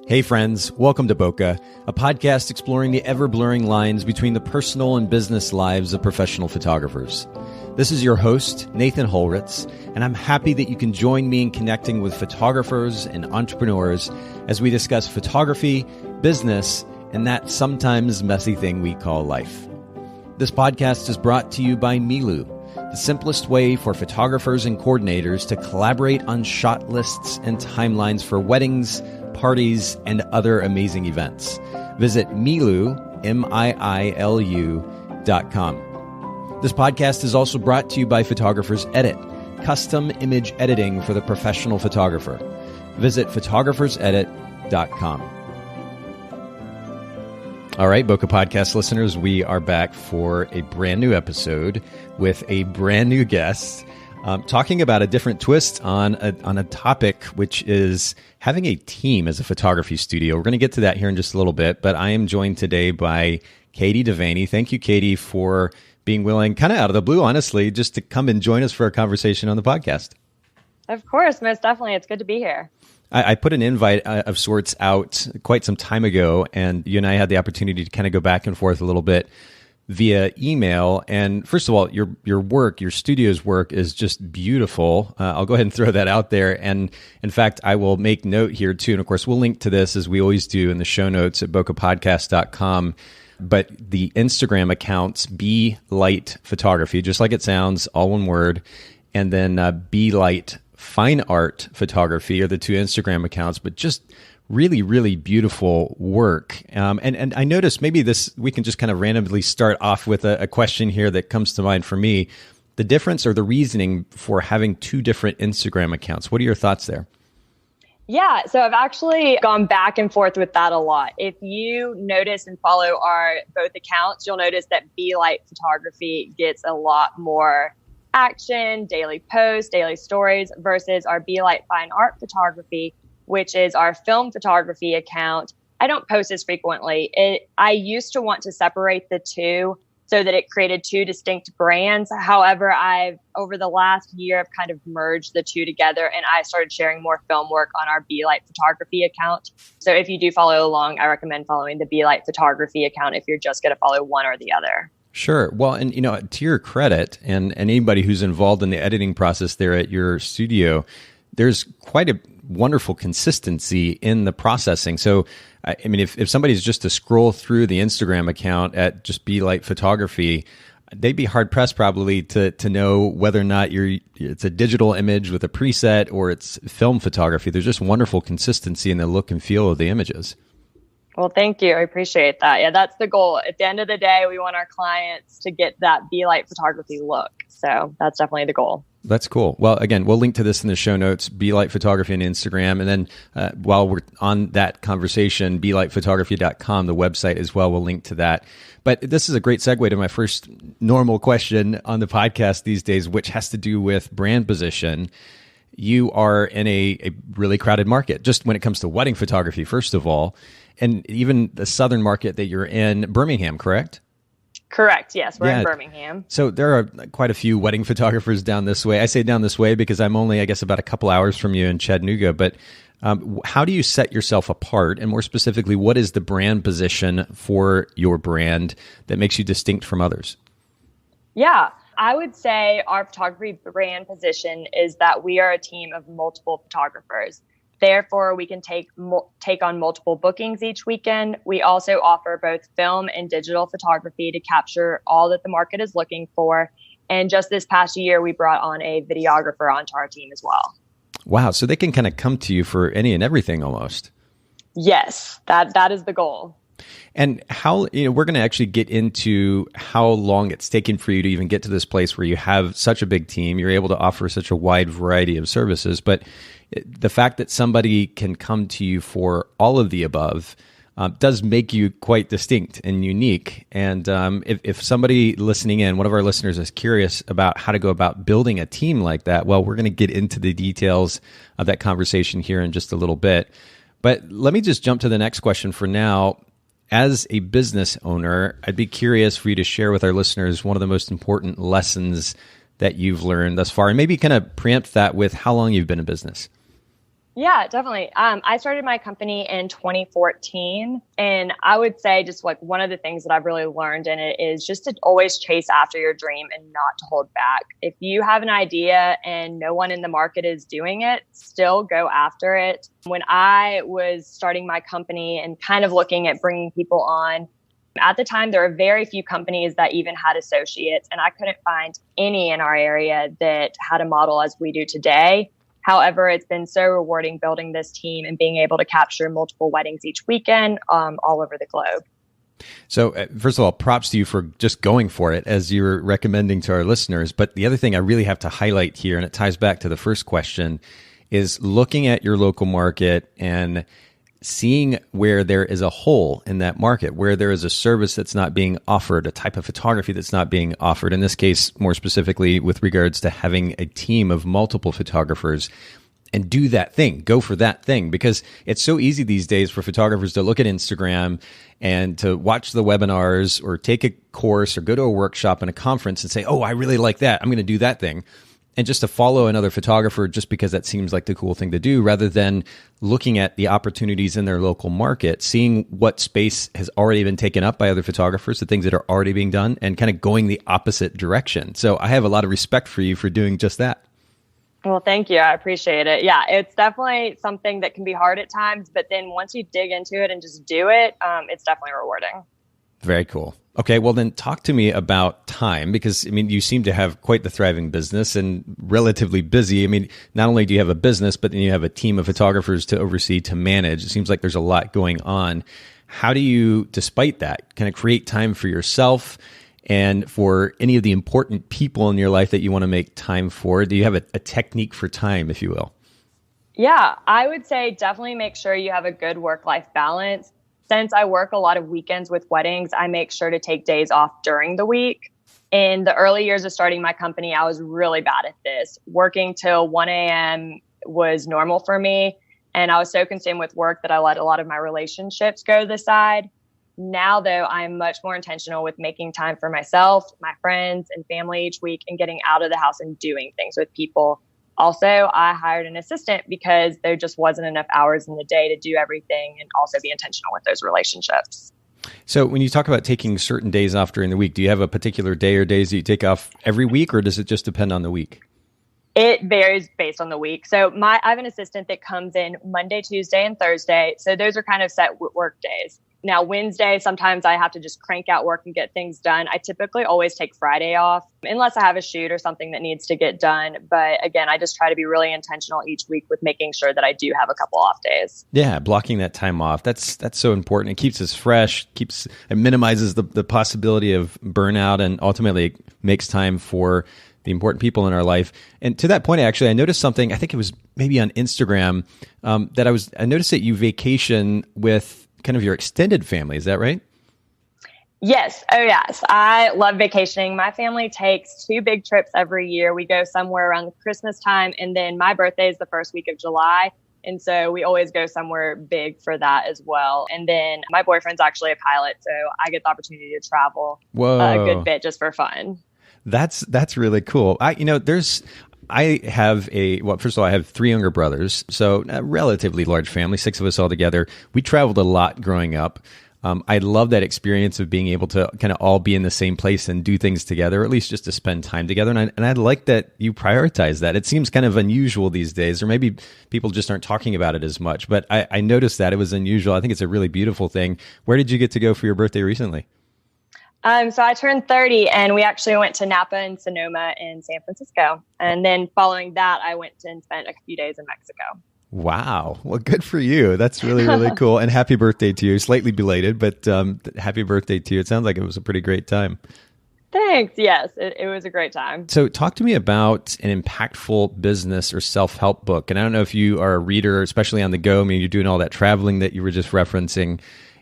Hey friends, welcome to Bokeh, a podcast exploring the ever-blurring lines between the personal and business lives of professional photographers. This is your host, Nathan Holritz, and I'm happy that you can join me in connecting with photographers and entrepreneurs as we discuss photography, business, and that sometimes messy thing we call life. This podcast is brought to you by Milu, the simplest way for photographers and coordinators to collaborate on shot lists and timelines for weddings, parties, and other amazing events. Visit Milu, MIILU.com. This podcast is also brought to you by Photographers Edit, custom image editing for the professional photographer. Visit photographersedit.com. All right, Bokeh Podcast listeners, we are back for a brand new episode with a brand new guest. Talking about a different twist on a topic, which is having a team as a photography studio. We're going to get to that here in just a little bit, but I am joined today by Katie Devaney. Thank you, Katie, for being willing, kind of out of the blue, honestly, just to come and join us for a conversation on the podcast. Of course, most definitely. It's good to be here. I put an invite of sorts out quite some time ago, and you and I had the opportunity to kind of go back and forth a little bit via email. And first of all, your work, your studio's work is just beautiful. I'll go ahead and throw that out there. And in fact, I will make note here too. And of course, we'll link to this as we always do in the show notes at bokehpodcast.com. But the Instagram accounts, Be Light Photography, just like it sounds, all one word. And then Be Light Fine Art Photography are the two Instagram accounts, but just really, really beautiful work. And I noticed maybe we can just kind of randomly start off with a question here that comes to mind for me. The difference or the reasoning for having two different Instagram accounts. What are your thoughts there? Yeah, so I've actually gone back and forth with that a lot. If you notice and follow our both accounts, you'll notice that Be Light Photography gets a lot more action, daily posts, daily stories, versus our Be Light Fine Art Photography, which is our film photography account. I don't post as frequently. I used to want to separate the two so that it created two distinct brands. However, over the last year, I've kind of merged the two together, and I started sharing more film work on our Be Light Photography account. So if you do follow along, I recommend following the Be Light Photography account if you're just going to follow one or the other. Sure. Well, and to your credit, and anybody who's involved in the editing process there at your studio, there's quite a wonderful consistency in the processing. So, I mean, if somebody's just to scroll through the Instagram account at just Be Light Photography, they'd be hard pressed probably to know whether or not it's a digital image with a preset or it's film photography. There's just wonderful consistency in the look and feel of the images. Well, thank you. I appreciate that. Yeah, that's the goal. At the end of the day, we want our clients to get that Be Light Photography look. So that's definitely the goal. That's cool. Well, again, we'll link to this in the show notes, Be Light Photography on Instagram. And then while we're on that conversation, belightphotography.com, the website as well, we'll link to that. But this is a great segue to my first normal question on the podcast these days, which has to do with brand position. You are in a really crowded market, just when it comes to wedding photography, first of all, and even the southern market that you're in, Birmingham, correct? Correct. Yes, we're in Birmingham. So there are quite a few wedding photographers down this way. I say down this way because I'm only, I guess, about a couple hours from you in Chattanooga. But how do you set yourself apart? And more specifically, what is the brand position for your brand that makes you distinct from others? Yeah, I would say our photography brand position is that we are a team of multiple photographers. Therefore, we can take on multiple bookings each weekend. We also offer both film and digital photography to capture all that the market is looking for. And just this past year, we brought on a videographer onto our team as well. Wow. So they can kind of come to you for any and everything almost. Yes, that is the goal. And how, we're going to actually get into how long it's taken for you to even get to this place where you have such a big team, you're able to offer such a wide variety of services. But the fact that somebody can come to you for all of the above does make you quite distinct and unique. And if somebody listening in, one of our listeners is curious about how to go about building a team like that, well, we're going to get into the details of that conversation here in just a little bit. But let me just jump to the next question for now. As a business owner, I'd be curious for you to share with our listeners one of the most important lessons that you've learned thus far, and maybe kind of preempt that with how long you've been in business. Yeah, definitely. I started my company in 2014, and I would say just like one of the things that I've really learned in it is just to always chase after your dream and not to hold back. If you have an idea and no one in the market is doing it, still go after it. When I was starting my company and kind of looking at bringing people on, at the time, there were very few companies that even had associates, and I couldn't find any in our area that had a model as we do today. However, it's been so rewarding building this team and being able to capture multiple weddings each weekend all over the globe. So first of all, props to you for just going for it as you're recommending to our listeners. But the other thing I really have to highlight here, and it ties back to the first question, is looking at your local market and seeing where there is a hole in that market, where there is a service that's not being offered, a type of photography that's not being offered. In this case, more specifically with regards to having a team of multiple photographers, and do that thing, go for that thing, because it's so easy these days for photographers to look at Instagram and to watch the webinars or take a course or go to a workshop and a conference and say, oh, I really like that, I'm going to do that thing. And just to follow another photographer just because that seems like the cool thing to do, rather than looking at the opportunities in their local market, seeing what space has already been taken up by other photographers, the things that are already being done, and kind of going the opposite direction. So I have a lot of respect for you for doing just that. Well, thank you. I appreciate it. Yeah, it's definitely something that can be hard at times, but then once you dig into it and just do it, it's definitely rewarding. Very cool. Okay, well then talk to me about time, because I mean, you seem to have quite the thriving business and relatively busy. I mean, not only do you have a business, but then you have a team of photographers to oversee, to manage. It seems like there's a lot going on. How do you, despite that, kind of create time for yourself and for any of the important people in your life that you want to make time for? Do you have a technique for time, if you will? Yeah, I would say definitely make sure you have a good work-life balance. Since I work a lot of weekends with weddings, I make sure to take days off during the week. In the early years of starting my company, I was really bad at this. Working till 1 a.m. was normal for me. And I was so consumed with work that I let a lot of my relationships go to the side. Now, though, I'm much more intentional with making time for myself, my friends, and family each week, and getting out of the house and doing things with people. Also, I hired an assistant because there just wasn't enough hours in the day to do everything and also be intentional with those relationships. So when you talk about taking certain days off during the week, do you have a particular day or days that you take off every week, or does it just depend on the week? It varies based on the week. So I have an assistant that comes in Monday, Tuesday, and Thursday. So those are kind of set work days. Now, Wednesday, sometimes I have to just crank out work and get things done. I typically always take Friday off unless I have a shoot or something that needs to get done. But again, I just try to be really intentional each week with making sure that I do have a couple off days. Yeah, blocking that time off. That's so important. It keeps us fresh, it minimizes the possibility of burnout, and ultimately makes time for the important people in our life. And to that point, actually, I noticed something, I think it was maybe on Instagram, that I noticed that you vacation with kind of your extended family. Is that right? Yes. Oh, yes. I love vacationing. My family takes 2 big trips every year. We go somewhere around Christmas time, and then my birthday is the first week of July. And so we always go somewhere big for that as well. And then my boyfriend's actually a pilot, so I get the opportunity to travel a good bit just for fun. That's really cool. I have first of all, I have 3 younger brothers, so a relatively large family, 6 of us all together. We traveled a lot growing up. I love that experience of being able to kind of all be in the same place and do things together, or at least just to spend time together. And I like that you prioritize that. It seems kind of unusual these days, or maybe people just aren't talking about it as much. But I noticed that it was unusual. I think it's a really beautiful thing. Where did you get to go for your birthday recently? So I turned 30, and we actually went to Napa and Sonoma in San Francisco. And then following that, I went and spent a few days in Mexico. Wow. Well, good for you. That's really, really cool. And happy birthday to you. Slightly belated, but happy birthday to you. It sounds like it was a pretty great time. Thanks. Yes, it was a great time. So talk to me about an impactful business or self-help book. And I don't know if you are a reader, especially on the go. I mean, you're doing all that traveling that you were just referencing.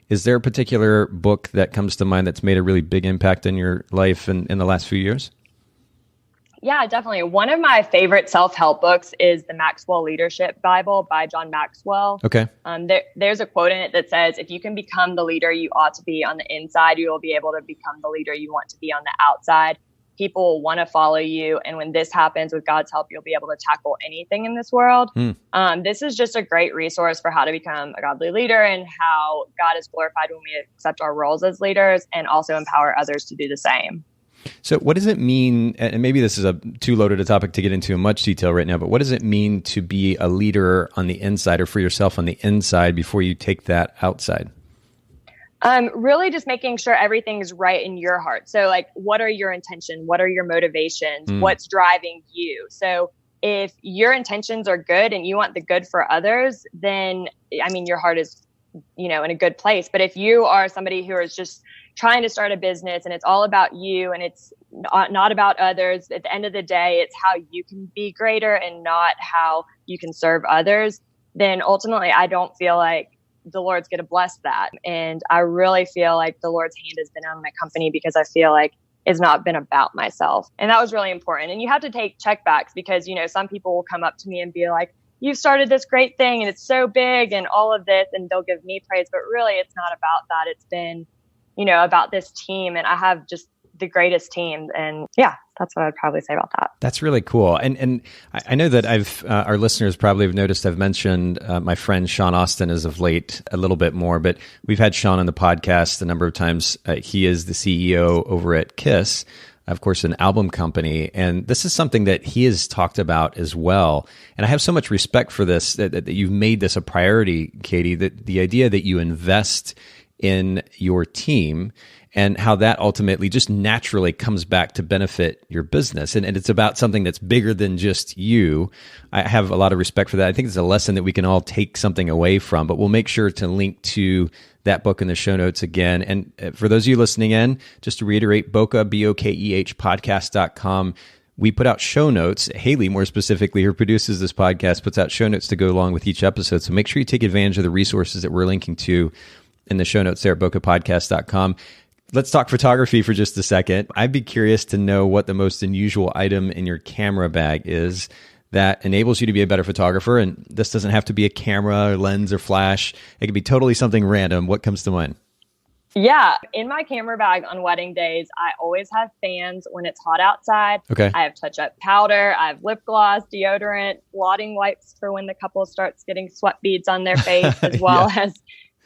Is there a particular book that comes to mind that's made a really big impact in your life in the last few years? Yeah, definitely. One of my favorite self-help books is the Maxwell Leadership Bible by John Maxwell. Okay. There's a quote in it that says, if you can become the leader you ought to be on the inside, you will be able to become the leader you want to be on the outside. people will want to follow you. And when this happens, with God's help, you'll be able to tackle anything in this world. This is just a great resource for how to become a godly leader and how God is glorified when we accept our roles as leaders and also empower others to do the same. So what does it mean, and maybe this is a too loaded a topic to get into in much detail right now, but what does it mean to be a leader on the inside or for yourself on the inside before you take that outside? Really just making sure everything's right in your heart. So like, what are your intentions? What are your motivations? What's driving you? So if your intentions are good and you want the good for others, then, I mean, your heart is, in a good place. But if you are somebody who is just trying to start a business and it's all about you and it's not about others, at the end of the day, it's how you can be greater and not how you can serve others, then ultimately I don't feel like the Lord's going to bless that. And I really feel like the Lord's hand has been on my company because I feel like it's not been about myself. And that was really important. And you have to take checkbacks because, some people will come up to me and be like, you've started this great thing and it's so big and all of this, and they'll give me praise, but really it's not about that. It's been, about this team, and I have just the greatest team. And yeah, that's what I'd probably say about that. That's really cool. And I know that our listeners probably have noticed I've mentioned my friend Sean Austin as of late a little bit more, but we've had Sean on the podcast a number of times. He is the CEO over at KISS, of course, an album company. And this is something that he has talked about as well. And I have so much respect for this, that you've made this a priority, Katie, that the idea that you invest in your team and how that ultimately just naturally comes back to benefit your business. And it's about something that's bigger than just you. I have a lot of respect for that. I think it's a lesson that we can all take something away from, but we'll make sure to link to that book in the show notes again. And for those of you listening in, just to reiterate, Bokeh, Bokeh podcast.com. We put out show notes. Haley, more specifically, who produces this podcast, puts out show notes to go along with each episode. So make sure you take advantage of the resources that we're linking to in the show notes there at bokehpodcast.com. Let's talk photography for just a second. I'd be curious to know what the most unusual item in your camera bag is that enables you to be a better photographer. And this doesn't have to be a camera or lens or flash. It could be totally something random. What comes to mind? Yeah. In my camera bag on wedding days, I always have fans when it's hot outside. Okay. I have touch-up powder. I have lip gloss, deodorant, blotting wipes for when the couple starts getting sweat beads on their face, as well as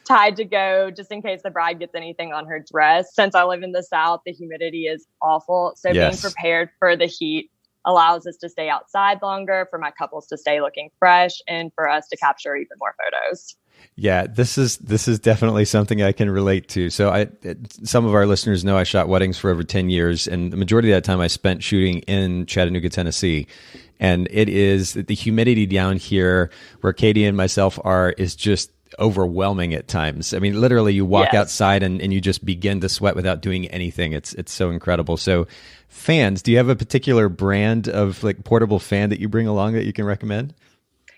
Tide to go, just in case the bride gets anything on her dress. Since I live in the South, the humidity is awful. So being prepared for the heat allows us to stay outside longer, for my couples to stay looking fresh, and for us to capture even more photos. Yeah, this is definitely something I can relate to. So some of our listeners know I shot weddings for over 10 years, and the majority of that time I spent shooting in Chattanooga, Tennessee. And it is the humidity down here where Katie and myself are is just overwhelming at times. I mean, literally you walk outside and you just begin to sweat without doing anything. It's so incredible. So fans, do you have a particular brand of like portable fan that you bring along that you can recommend?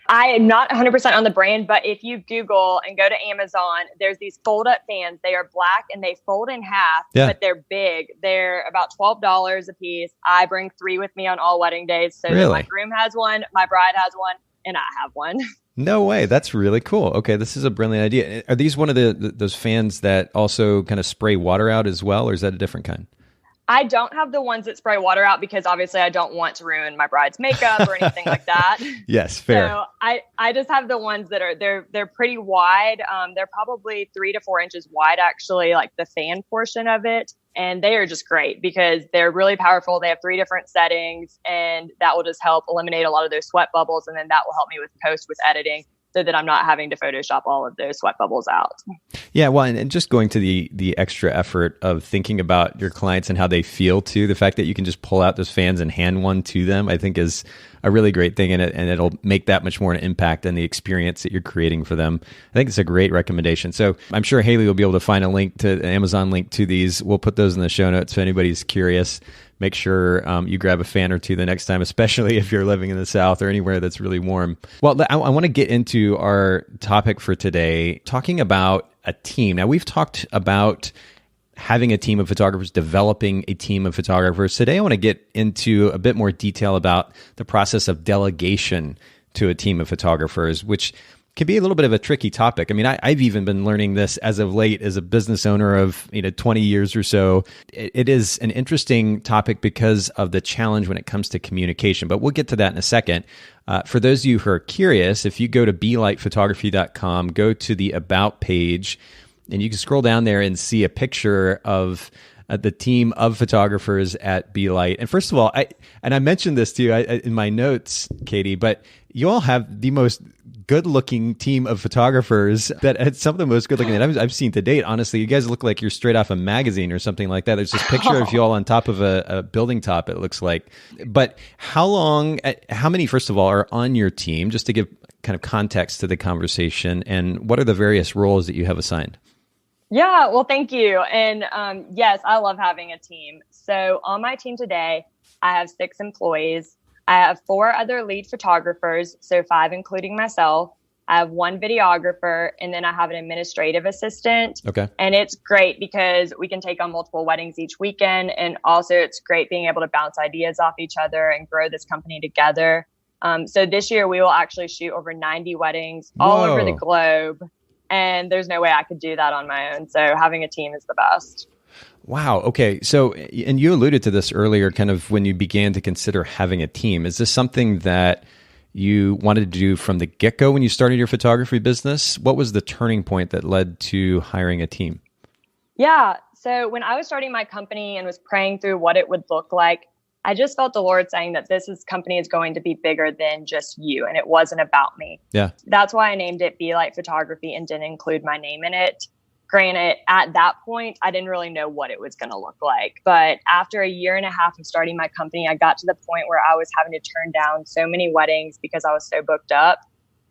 I am not 100% on the brand, but if you Google and go to Amazon, there's these fold-up fans. They are black and they fold in half, but they're big. They're about $12 a piece. I bring 3 with me on all wedding days. So my groom has one, my bride has one, and I have one. No way. That's really cool. Okay, this is a brilliant idea. Are these one of those fans that also kind of spray water out as well, or is that a different kind? I don't have the ones that spray water out because obviously I don't want to ruin my bride's makeup or anything like that. Yes, fair. So I just have the ones that are they're pretty wide. They're probably 3 to 4 inches wide, actually, like the fan portion of it. And they are just great because they're really powerful. They have 3 different settings, and that will just help eliminate a lot of those sweat bubbles. And then that will help me with editing, so that I'm not having to Photoshop all of those sweat bubbles out. Yeah, well, and just going to the extra effort of thinking about your clients and how they feel too, the fact that you can just pull out those fans and hand one to them, I think is a really great thing, and it'll make that much more an impact on the experience that you're creating for them. I think it's a great recommendation. So I'm sure Haley will be able to find an Amazon link to these. We'll put those in the show notes if anybody's curious. Make sure you grab a fan or two the next time, especially if you're living in the South or anywhere that's really warm. Well, I want to get into our topic for today, talking about a team. Now, we've talked about having a team of photographers, developing a team of photographers. Today, I want to get into a bit more detail about the process of delegation to a team of photographers, which can be a little bit of a tricky topic. I mean, I've even been learning this as of late as a business owner of 20 years or so. It is an interesting topic because of the challenge when it comes to communication, but we'll get to that in a second. For those of you who are curious, if you go to belightphotography.com, go to the About page, and you can scroll down there and see a picture of the team of photographers at Belight. And first of all, I mentioned this to you in my notes, Katie, but you all have the most good-looking team of photographers that some of the most good-looking that I've seen to date. Honestly, you guys look like you're straight off a magazine or something like that. There's this picture of you all on top of a building top, it looks like. But how many, first of all, are on your team, just to give kind of context to the conversation, and what are the various roles that you have assigned? Yeah, well, thank you. And yes, I love having a team. So on my team today, I have 6 employees. I have 4 other lead photographers, so 5 including myself. I have 1 videographer, and then I have an administrative assistant. Okay. And it's great because we can take on multiple weddings each weekend. And also it's great being able to bounce ideas off each other and grow this company together. So this year we will actually shoot over 90 weddings all over the globe. And there's no way I could do that on my own. So having a team is the best. Wow. Okay. So, and you alluded to this earlier, kind of when you began to consider having a team. Is this something that you wanted to do from the get-go when you started your photography business? What was the turning point that led to hiring a team? Yeah. So when I was starting my company and was praying through what it would look like, I just felt the Lord saying that company is going to be bigger than just you, and it wasn't about me. Yeah. That's why I named it Belight Photography and didn't include my name in it. Granted, at that point, I didn't really know what it was going to look like. But after a year and a half of starting my company, I got to the point where I was having to turn down so many weddings because I was so booked up.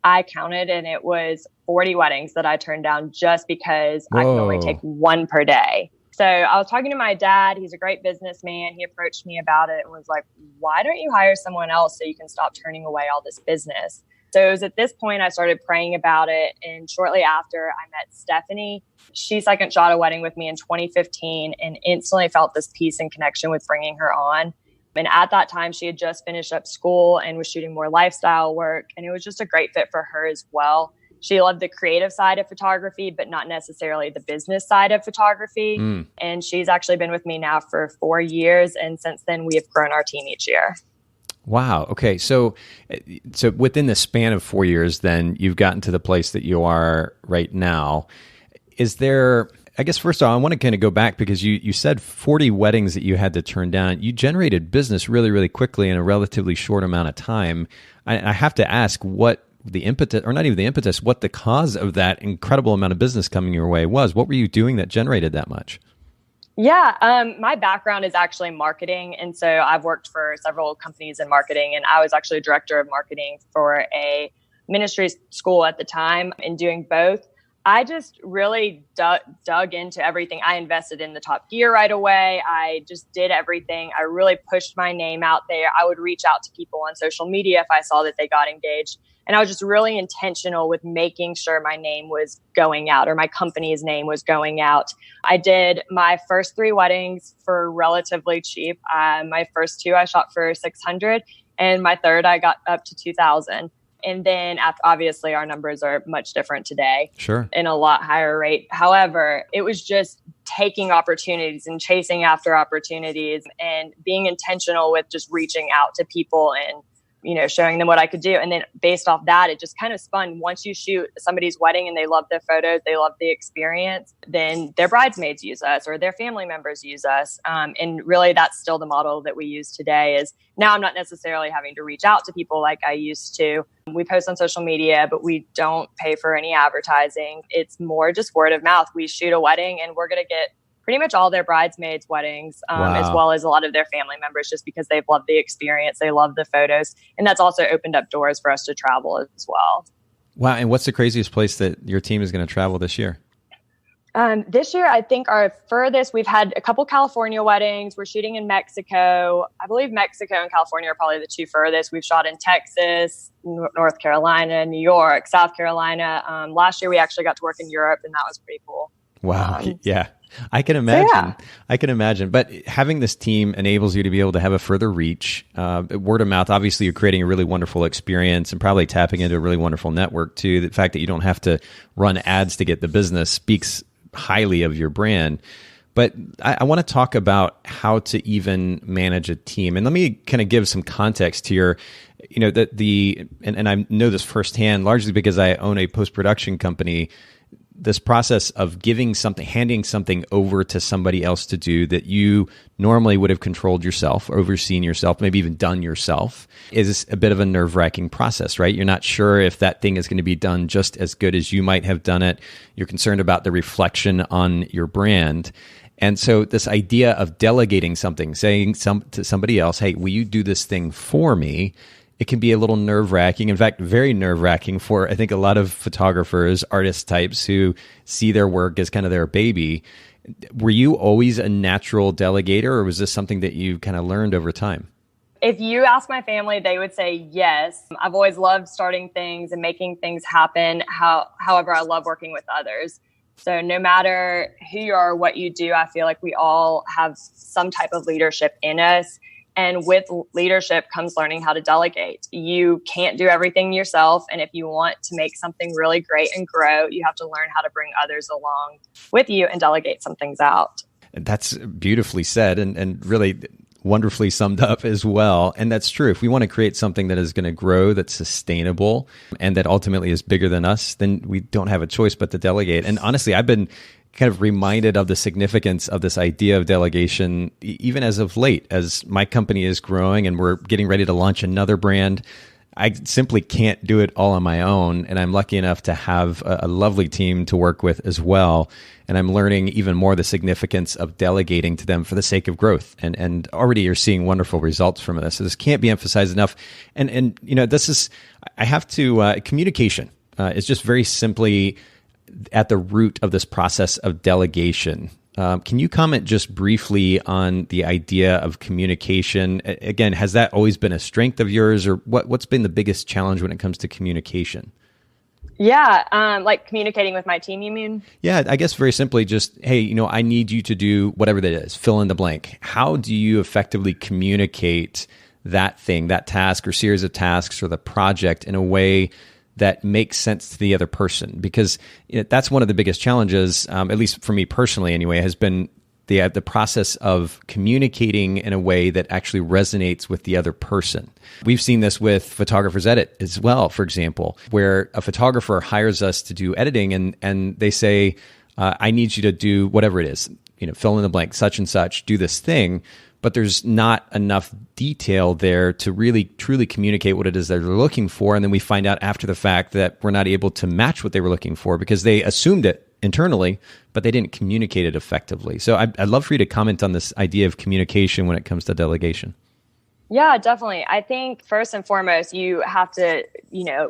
I counted, and it was 40 weddings that I turned down just because I could only take 1 per day. So I was talking to my dad. He's a great businessman. He approached me about it and was like, why don't you hire someone else so you can stop turning away all this business? So it was at this point I started praying about it. And shortly after, I met Stephanie. She second shot a wedding with me in 2015 and instantly felt this peace and connection with bringing her on. And at that time, she had just finished up school and was shooting more lifestyle work. And it was just a great fit for her as well. She loved the creative side of photography, but not necessarily the business side of photography. And she's actually been with me now for 4 years. And since then, we have grown our team each year. Wow. Okay. So within the span of 4 years, then you've gotten to the place that you are right now. Is there, I guess, first of all, I want to kind of go back because you said 40 weddings that you had to turn down. You generated business really, really quickly in a relatively short amount of time. I have to ask what the impetus, or not even the impetus, what the cause of that incredible amount of business coming your way was. What were you doing that generated that much? Yeah, my background is actually marketing. And so I've worked for several companies in marketing, and I was actually a director of marketing for a ministry school at the time. And doing both, I just really dug into everything. I invested in the top gear right away. I just did everything. I really pushed my name out there. I would reach out to people on social media if I saw that they got engaged. And I was just really intentional with making sure my name was going out, or my company's name was going out. I did my first 3 weddings for relatively cheap. My first 2 I shot for $600, and my third I got up to $2,000. And then obviously our numbers are much different today. Sure. In a lot higher rate. However, it was just taking opportunities and chasing after opportunities and being intentional with just reaching out to people and, showing them what I could do. And then based off that, it just kind of spun. Once you shoot somebody's wedding and they love their photos, they love the experience, then their bridesmaids use us or their family members use us. And really that's still the model that we use today. Is now I'm not necessarily having to reach out to people like I used to. We post on social media, but we don't pay for any advertising. It's more just word of mouth. We shoot a wedding and we're going to get pretty much all their bridesmaids' weddings, as well as a lot of their family members, just because they've loved the experience. They love the photos. And that's also opened up doors for us to travel as well. Wow. And what's the craziest place that your team is going to travel this year? This year, I think our furthest, we've had a couple California weddings. We're shooting in Mexico. I believe Mexico and California are probably the 2 furthest. We've shot in Texas, North Carolina, New York, South Carolina. Last year, we actually got to work in Europe, and that was pretty cool. Wow. Yeah. I can imagine. So yeah. I can imagine. But having this team enables you to be able to have a further reach. Word of mouth, obviously, you're creating a really wonderful experience and probably tapping into a really wonderful network too. The fact that you don't have to run ads to get the business speaks highly of your brand. But I want to talk about how to even manage a team. And let me kind of give some context here. You know, and I know this firsthand, largely because I own a post-production company. This process of handing something over to somebody else to do that you normally would have controlled yourself, overseen yourself, maybe even done yourself, is a bit of a nerve-wracking process, right? You're not sure if that thing is going to be done just as good as you might have done it. You're concerned about the reflection on your brand. And so this idea of delegating something, saying to somebody else, hey, will you do this thing for me? It can be a little nerve-wracking. In fact, very nerve-wracking for, I think, a lot of photographers, artist types who see their work as kind of their baby. Were you always a natural delegator, or was this something that you kind of learned over time? If you ask my family, they would say yes. I've always loved starting things and making things happen. However, I love working with others. So no matter who you are, what you do, I feel like we all have some type of leadership in us. And with leadership comes learning how to delegate. You can't do everything yourself. And if you want to make something really great and grow, you have to learn how to bring others along with you and delegate some things out. That's beautifully said and really wonderfully summed up as well. And that's true. If we want to create something that is going to grow, that's sustainable, and that ultimately is bigger than us, then we don't have a choice but to delegate. And honestly, I've been kind of reminded of the significance of this idea of delegation, even as of late, as my company is growing and we're getting ready to launch another brand. I simply can't do it all on my own. And I'm lucky enough to have a lovely team to work with as well. And I'm learning even more the significance of delegating to them for the sake of growth. And already you're seeing wonderful results from this. So this can't be emphasized enough. And you know, communication is just very simply at the root of this process of delegation. Can you comment just briefly on the idea of communication? Again, has that always been a strength of yours, or what's been the biggest challenge when it comes to communication? Yeah, like communicating with my team, you mean? Yeah, I guess very simply just, hey, you know, I need you to do whatever that is, fill in the blank. How do you effectively communicate that thing, that task or series of tasks or the project in a way that makes sense to the other person? Because that's one of the biggest challenges, at least for me personally anyway, has been the process of communicating in a way that actually resonates with the other person. We've seen this with Photographer's Edit as well, for example, where a photographer hires us to do editing and they say, I need you to do whatever it is, you know, fill in the blank, such and such, do this thing. But there's not enough detail there to really truly communicate what it is that they're looking for. And then we find out after the fact that we're not able to match what they were looking for because they assumed it internally, but they didn't communicate it effectively. So I'd love for you to comment on this idea of communication when it comes to delegation. Yeah, definitely. I think first and foremost, you have to,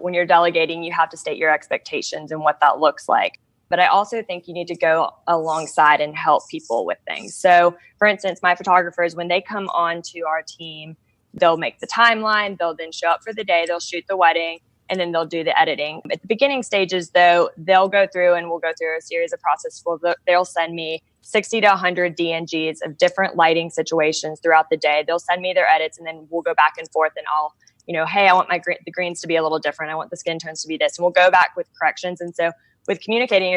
when you're delegating, you have to state your expectations and what that looks like. But I also think you need to go alongside and help people with things. So for instance, my photographers, when they come on to our team, they'll make the timeline, they'll then show up for the day, they'll shoot the wedding, and then they'll do the editing. At the beginning stages, though, they'll go through and we'll go through a series of processes. They'll send me 60 to 100 DNGs of different lighting situations throughout the day. They'll send me their edits, and then we'll go back and forth, and I'll, hey, I want the greens to be a little different. I want the skin tones to be this. And we'll go back with corrections. And so with communicating,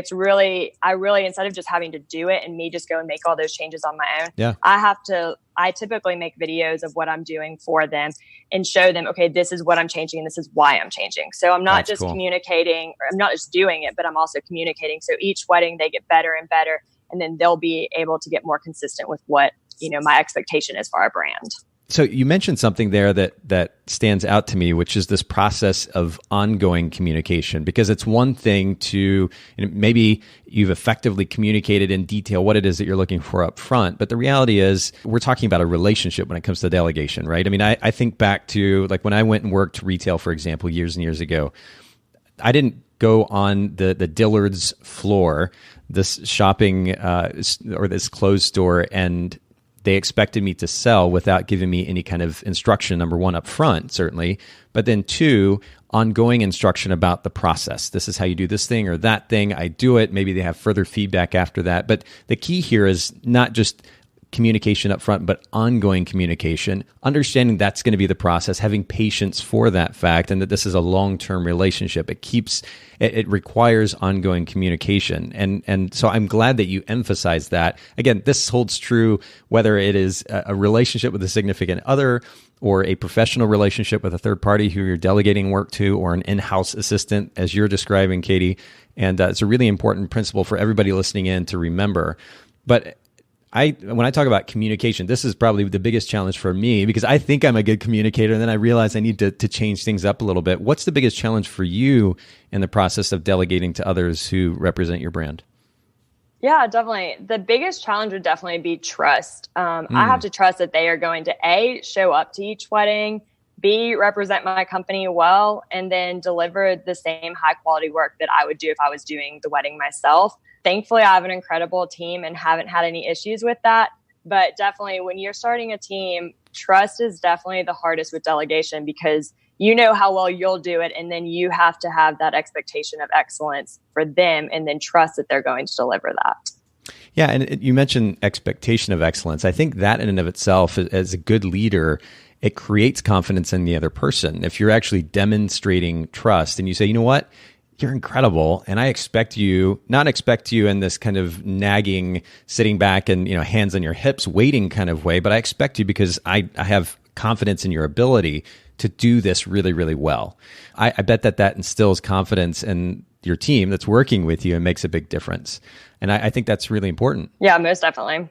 I really, instead of just having to do it and me just go and make all those changes on my own, I typically make videos of what I'm doing for them and show them, okay, this is what I'm changing and this is why I'm changing. So I'm not communicating, or I'm not just doing it, but I'm also communicating. So each wedding they get better and better, and then they'll be able to get more consistent with what, my expectation is for our brand. So you mentioned something there that stands out to me, which is this process of ongoing communication, because it's one thing to, maybe you've effectively communicated in detail what it is that you're looking for up front. But the reality is we're talking about a relationship when it comes to delegation, right? I mean, I think back to like when I went and worked retail, for example, years and years ago, I didn't go on the Dillard's floor, this shopping or this clothes store, and they expected me to sell without giving me any kind of instruction, number one, up front, certainly. But then two, ongoing instruction about the process. This is how you do this thing or that thing. I do it. Maybe they have further feedback after that. But the key here is not just communication up front, but ongoing communication, understanding that's going to be the process, having patience for that fact, and that this is a long-term relationship. It requires ongoing communication. And so I'm glad that you emphasize that. Again, this holds true whether it is a relationship with a significant other or a professional relationship with a third party who you're delegating work to, or an in-house assistant, as you're describing, Katie. And it's a really important principle for everybody listening in to remember. But when I talk about communication, this is probably the biggest challenge for me, because I think I'm a good communicator, and then I realize I need to change things up a little bit. What's the biggest challenge for you in the process of delegating to others who represent your brand? Yeah, definitely. The biggest challenge would definitely be trust. I have to trust that they are going to A, show up to each wedding, B, represent my company well, and then deliver the same high quality work that I would do if I was doing the wedding myself. Thankfully, I have an incredible team and haven't had any issues with that. But definitely when you're starting a team, trust is definitely the hardest with delegation, because you know how well you'll do it. And then you have to have that expectation of excellence for them, and then trust that they're going to deliver that. Yeah. And you mentioned expectation of excellence. I think that in and of itself, as a good leader, it creates confidence in the other person. If you're actually demonstrating trust and you say, you know what? You're incredible, and I expect you, not expect you in this kind of nagging, sitting back and, hands on your hips, waiting kind of way, but I expect you because I have confidence in your ability to do this really, really well. I bet that instills confidence in your team that's working with you and makes a big difference. And I think that's really important. Yeah, most definitely.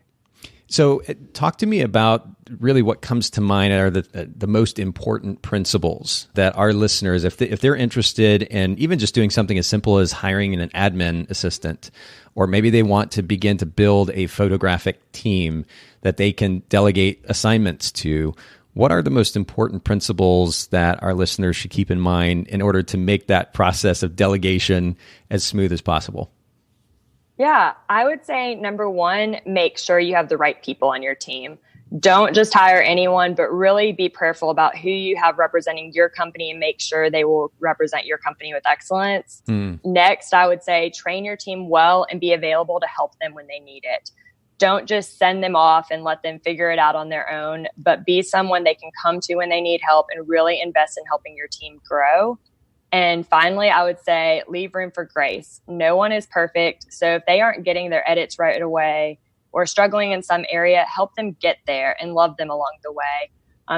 So talk to me about really what comes to mind are the most important principles that our listeners, if they're interested in even just doing something as simple as hiring an admin assistant, or maybe they want to begin to build a photographic team that they can delegate assignments to. What are the most important principles that our listeners should keep in mind in order to make that process of delegation as smooth as possible? Yeah, I would say number one, make sure you have the right people on your team. Don't just hire anyone, but really be prayerful about who you have representing your company and make sure they will represent your company with excellence. Next, I would say train your team well and be available to help them when they need it. Don't just send them off and let them figure it out on their own, but be someone they can come to when they need help and really invest in helping your team grow. And finally, I would say leave room for grace. No one is perfect. So if they aren't getting their edits right away or struggling in some area, help them get there and love them along the way.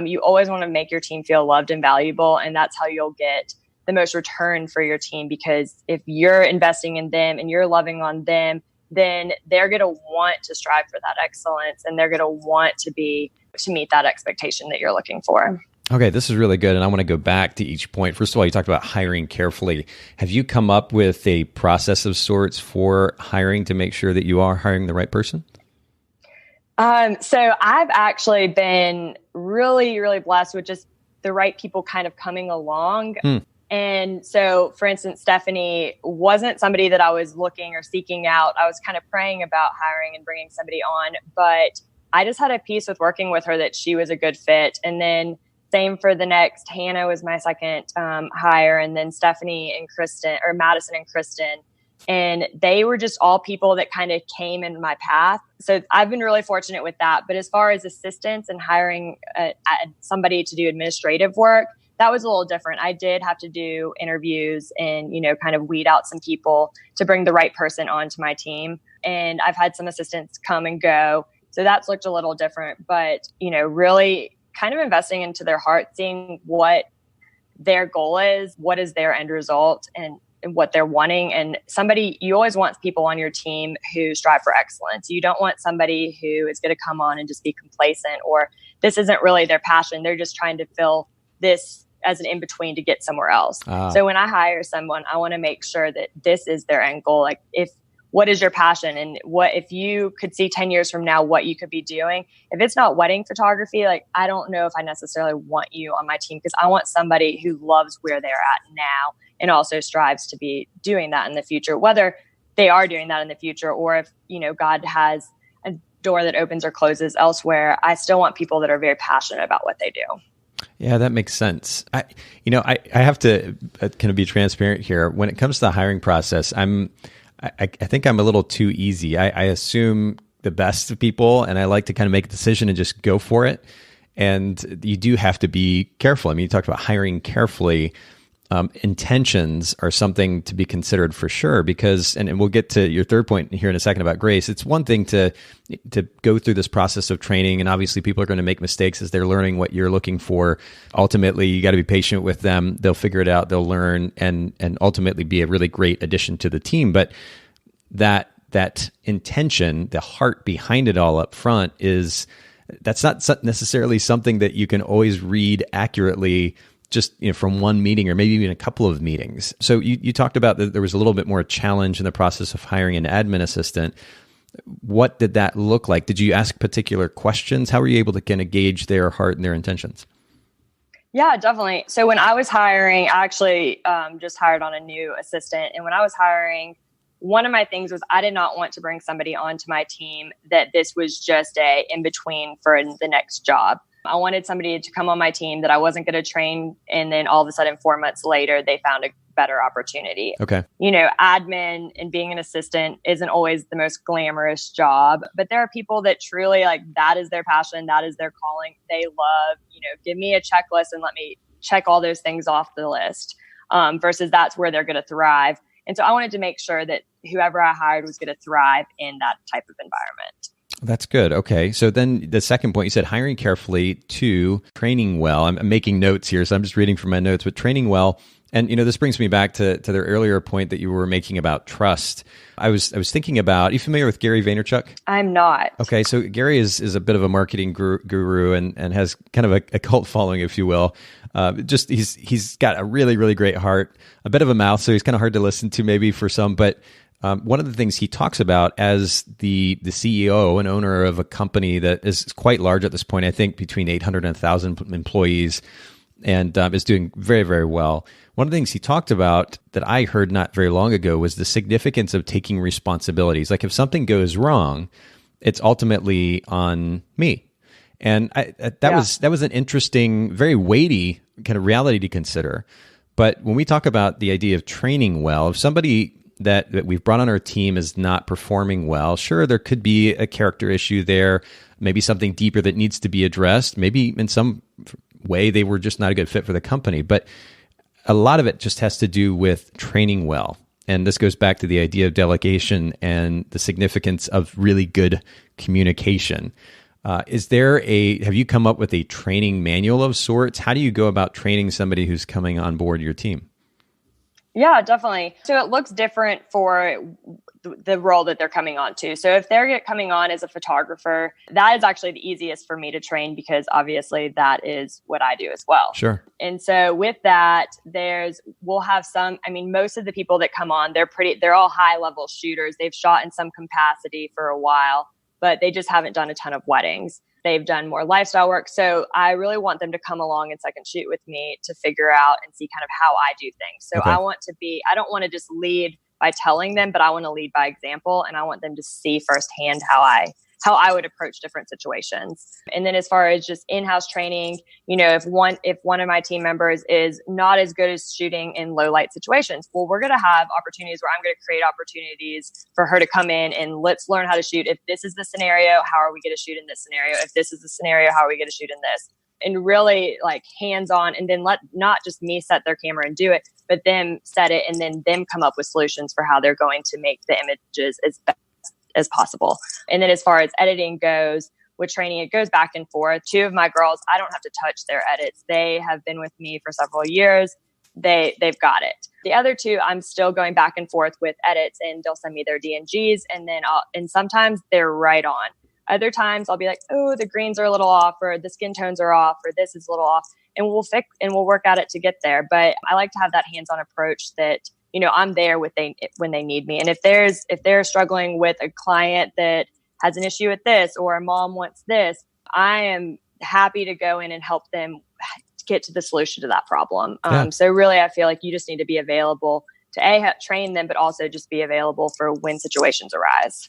You always want to make your team feel loved and valuable. And that's how you'll get the most return for your team, because if you're investing in them and you're loving on them, then they're going to want to strive for that excellence, and they're going to want to meet that expectation that you're looking for. Okay, this is really good. And I want to go back to each point. First of all, you talked about hiring carefully. Have you come up with a process of sorts for hiring to make sure that you are hiring the right person? So I've actually been really, really blessed with just the right people kind of coming along. And so, for instance, Stephanie wasn't somebody that I was looking or seeking out. I was kind of praying about hiring and bringing somebody on, but I just had a peace with working with her that she was a good fit. And then same for the next. Hannah was my second hire, and then Stephanie and Kristen, or Madison and Kristen. And they were just all people that kind of came in my path. So I've been really fortunate with that. But as far as assistants and hiring somebody to do administrative work, that was a little different. I did have to do interviews and, kind of weed out some people to bring the right person onto my team. And I've had some assistants come and go. So that's looked a little different. But, really kind of investing into their heart, seeing what their goal is, what is their end result, and what they're wanting. And you always want people on your team who strive for excellence. You don't want somebody who is going to come on and just be complacent, or this isn't really their passion. They're just trying to fill this as an in-between to get somewhere else. So when I hire someone, I want to make sure that this is their end goal. Like, what is your passion, and what if you could see 10 years from now what you could be doing? If it's not wedding photography, like, I don't know if I necessarily want you on my team, because I want somebody who loves where they're at now and also strives to be doing that in the future, whether they are doing that in the future or if, God has a door that opens or closes elsewhere. I still want people that are very passionate about what they do. Yeah, that makes sense. I have to kind of be transparent here. When it comes to the hiring process, I think I'm a little too easy. I assume the best of people, and I like to kind of make a decision and just go for it. And you do have to be careful. I mean, you talked about hiring carefully. Intentions are something to be considered for sure, because, and we'll get to your third point here in a second about grace. It's one thing to go through this process of training, and obviously people are going to make mistakes as they're learning what you're looking for. Ultimately, you got to be patient with them. They'll figure it out. They'll learn, and ultimately be a really great addition to the team. But that intention, the heart behind it all up front, that's not necessarily something that you can always read accurately just from one meeting or maybe even a couple of meetings. So you talked about that there was a little bit more challenge in the process of hiring an admin assistant. What did that look like? Did you ask particular questions? How were you able to kind of gauge their heart and their intentions? Yeah, definitely. So when I was hiring, I actually just hired on a new assistant. And when I was hiring, one of my things was I did not want to bring somebody onto my team that this was just a in-between for the next job. I wanted somebody to come on my team that I wasn't going to train, and then all of a sudden 4 months later, they found a better opportunity. Okay. Admin and being an assistant isn't always the most glamorous job, but there are people that truly that is their passion. That is their calling. They love, give me a checklist and let me check all those things off the list, versus that's where they're going to thrive. And so I wanted to make sure that whoever I hired was going to thrive in that type of environment. That's good. Okay. So then the second point, you said hiring carefully, 2, training well. I'm making notes here, so I'm just reading from my notes, but training well. And, this brings me back to the earlier point that you were making about trust. I was thinking about, are you familiar with Gary Vaynerchuk? I'm not. Okay. So Gary is a bit of a marketing guru and has kind of a cult following, if you will. He's got a really, really great heart, a bit of a mouth, so he's kind of hard to listen to maybe for some, but one of the things he talks about as the CEO and owner of a company that is quite large at this point, I think between 800 and 1,000 employees, and is doing very, very well. One of the things he talked about that I heard not very long ago was the significance of taking responsibilities. Like if something goes wrong, it's ultimately on me. And that was an interesting, very weighty kind of reality to consider. But when we talk about the idea of training well, if somebody that we've brought on our team is not performing well, sure, there could be a character issue there, maybe something deeper that needs to be addressed. Maybe in some way they were just not a good fit for the company. But a lot of it just has to do with training well. And this goes back to the idea of delegation and the significance of really good communication. Have you come up with a training manual of sorts? How do you go about training somebody who's coming on board your team? Yeah, definitely. So it looks different for the role that they're coming on to. So if they're coming on as a photographer, that is actually the easiest for me to train because obviously that is what I do as well. Sure. And so with that, we'll have most of the people that come on, they're all high level shooters. They've shot in some capacity for a while, but they just haven't done a ton of weddings. They've done more lifestyle work. So I really want them to come along and second shoot with me to figure out and see kind of how I do things. So okay. I don't want to just lead by telling them, but I want to lead by example. And I want them to see firsthand how I would approach different situations. And then as far as just in-house training, if one of my team members is not as good as shooting in low light situations, well, we're going to have opportunities where I'm going to create opportunities for her to come in and let's learn how to shoot. If this is the scenario, how are we going to shoot in this scenario? If this is the scenario, how are we going to shoot in this? And really hands-on, and then let not just me set their camera and do it, but them set it and then them come up with solutions for how they're going to make the images as best as possible. And then as far as editing goes, with training, it goes back and forth. 2 of my girls, I don't have to touch their edits. They have been with me for several years. They've got it. The other 2, I'm still going back and forth with edits, and they'll send me their DNGs, and then and sometimes they're right on. Other times I'll be like, oh, the greens are a little off, or the skin tones are off, or this is a little off, and we'll work at it to get there. But I like to have that hands-on approach that I'm there when they need me. And if they're struggling with a client that has an issue with this, or a mom wants this, I am happy to go in and help them get to the solution to that problem. Yeah. So really, I feel like you just need to be available to train them, but also just be available for when situations arise.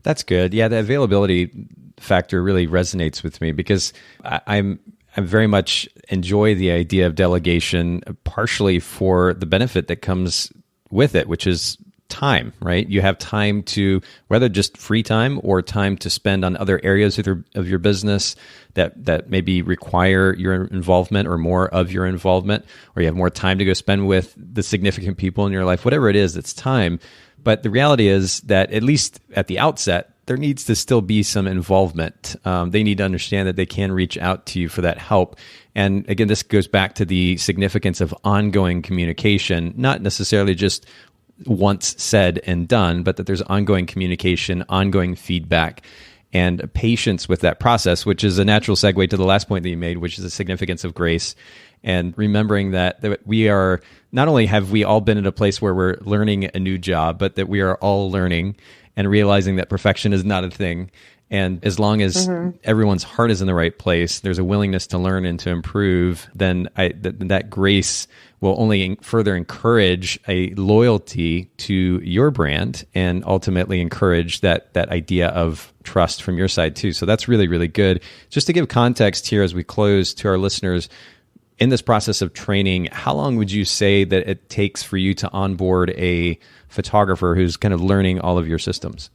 That's good. Yeah, the availability factor really resonates with me because I'm I very much enjoy the idea of delegation, partially for the benefit that comes with it, which is time, right? You have time to, whether just free time or time to spend on other areas of your business that maybe require your involvement or more of your involvement, or you have more time to go spend with the significant people in your life, whatever it is, it's time. But the reality is that at least at the outset, there needs to still be some involvement. They need to understand that they can reach out to you for that help. And again, this goes back to the significance of ongoing communication, not necessarily just once said and done, but that there's ongoing communication, ongoing feedback, and patience with that process, which is a natural segue to the last point that you made, which is the significance of grace. And remembering that we are, not only have we all been at a place where we're learning a new job, but that we are all learning and realizing that perfection is not a thing. And as long as everyone's heart is in the right place, there's a willingness to learn and to improve, then that grace will only further encourage a loyalty to your brand and ultimately encourage that idea of trust from your side too. So that's really, really good. Just to give context here as we close to our listeners, in this process of training, how long would you say that it takes for you to onboard a photographer who's kind of learning all of your systems?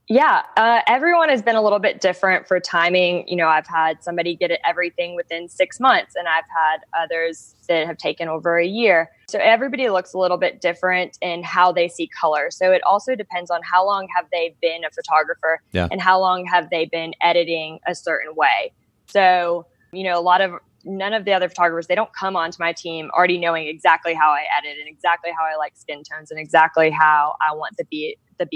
Yeah, everyone has been a little bit different for timing. I've had somebody get everything within 6 months, and I've had others that have taken over a year. So everybody looks a little bit different in how they see color. So it also depends on how long have they been a photographer and how long have they been editing a certain way. So, none of the other photographers, they don't come onto my team already knowing exactly how I edit and exactly how I like skin tones and exactly how I want the Be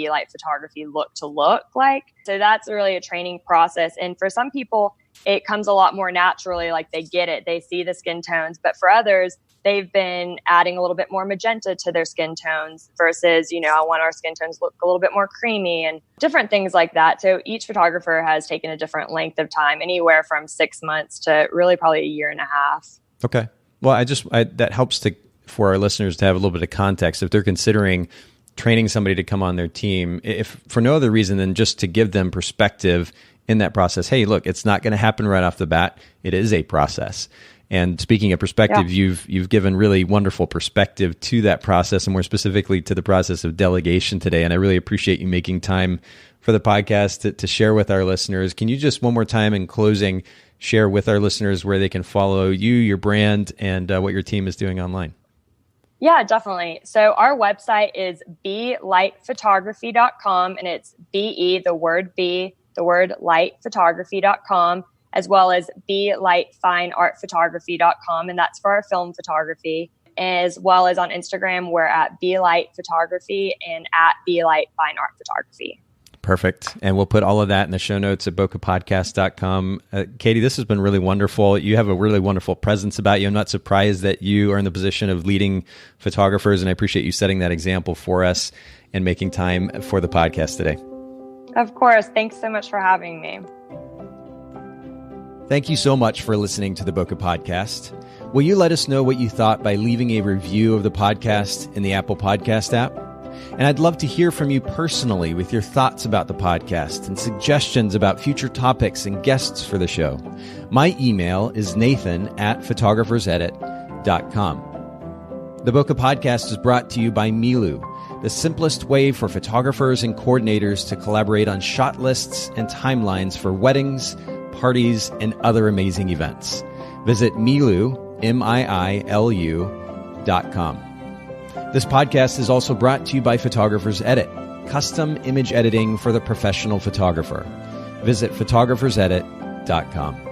Light photography look to look like. So that's really a training process. And for some people, it comes a lot more naturally, like they get it, they see the skin tones. But for others, they've been adding a little bit more magenta to their skin tones versus, I want our skin tones to look a little bit more creamy and different things like that. So each photographer has taken a different length of time, anywhere from 6 months to really probably a year and a half. Okay. Well, that helps for our listeners to have a little bit of context. If they're considering training somebody to come on their team, if for no other reason than just to give them perspective in that process. Hey, look, it's not going to happen right off the bat. It is a process. And speaking of perspective, you've given really wonderful perspective to that process, and more specifically to the process of delegation today. And I really appreciate you making time for the podcast to share with our listeners. Can you just one more time in closing share with our listeners where they can follow you, your brand, and what your team is doing online? Yeah, definitely. So our website is belightphotography.com, and it's BE, the word B, the word lightphotography.com, as well as belightfineartphotography.com, and that's for our film photography, as well as on Instagram, we're at belightphotography and at belightfineartphotography. Perfect. And we'll put all of that in the show notes at bokehpodcast.com. Katie, this has been really wonderful. You have a really wonderful presence about you. I'm not surprised that you are in the position of leading photographers, and I appreciate you setting that example for us and making time for the podcast today. Of course. Thanks so much for having me. Thank you so much for listening to the Bokeh Podcast. Will you let us know what you thought by leaving a review of the podcast in the Apple Podcast app? And I'd love to hear from you personally with your thoughts about the podcast and suggestions about future topics and guests for the show. My email is nathan@photographersedit.com. The Bokeh Podcast is brought to you by Milu, the simplest way for photographers and coordinators to collaborate on shot lists and timelines for weddings, parties, and other amazing events. Visit Milu, MIILU.com. This podcast is also brought to you by Photographers Edit, custom image editing for the professional photographer. Visit photographersedit.com.